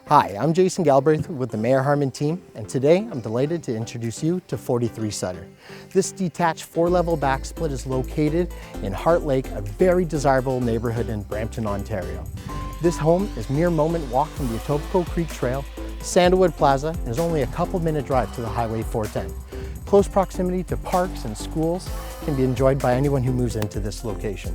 Hi, I'm Jason Galbraith with the Mayer-Harman team, and today I'm delighted to introduce you to 43 Sutter. This detached 4-level backsplit is located in Heartlake, a very desirable neighborhood in Brampton, Ontario. This home is mere moment walk from the ETOBICOKE Creek Trail, Sandalwood Plaza, and is only a couple-minute drive to the Highway 410. Close proximity to parks and schools can be enjoyed by anyone who moves into this location.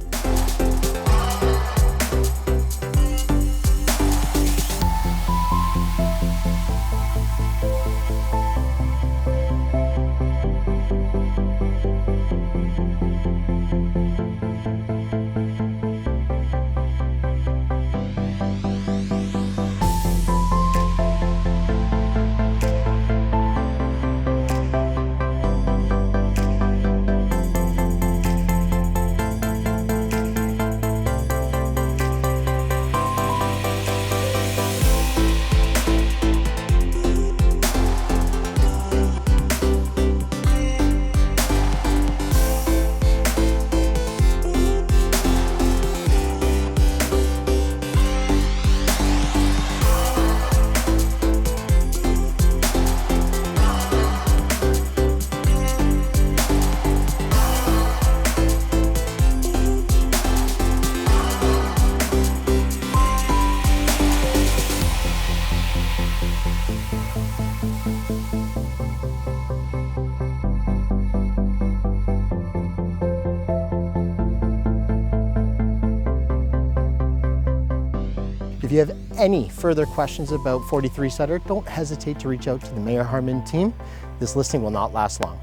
If you have any further questions about 43 Sutter, don't hesitate to reach out to the Mayer-Harman team. This listing will not last long.